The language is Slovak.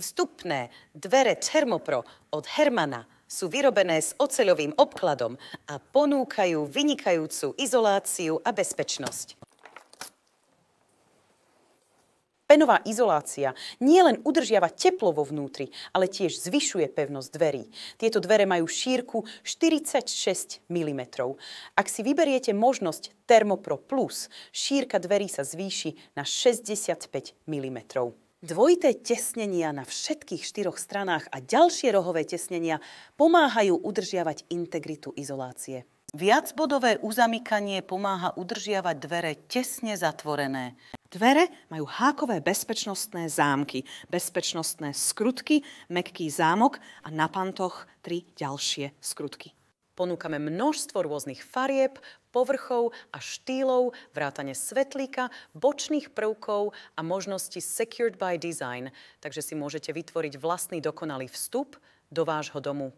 Vstupné dvere Thermopro od Hermana sú vyrobené s oceľovým obkladom a ponúkajú vynikajúcu izoláciu a bezpečnosť. Penová izolácia nielen udržiava teplo vo vnútri, ale tiež zvyšuje pevnosť dverí. Tieto dvere majú šírku 46 mm. Ak si vyberiete možnosť Thermopro Plus, šírka dverí sa zvýši na 65 mm. Dvojité tesnenia na všetkých 4 stranách a ďalšie rohové tesnenia pomáhajú udržiavať integritu izolácie. Viacbodové uzamykanie pomáha udržiavať dvere tesne zatvorené. Dvere majú hákové bezpečnostné zámky, bezpečnostné skrutky, mäkký zámok a na pantoch 3 ďalšie skrutky. Ponúkame množstvo rôznych farieb, povrchov a štýlov, vrátane svetlíka, bočných prvkov a možnosti Secured by Design, takže si môžete vytvoriť vlastný dokonalý vstup do vášho domu.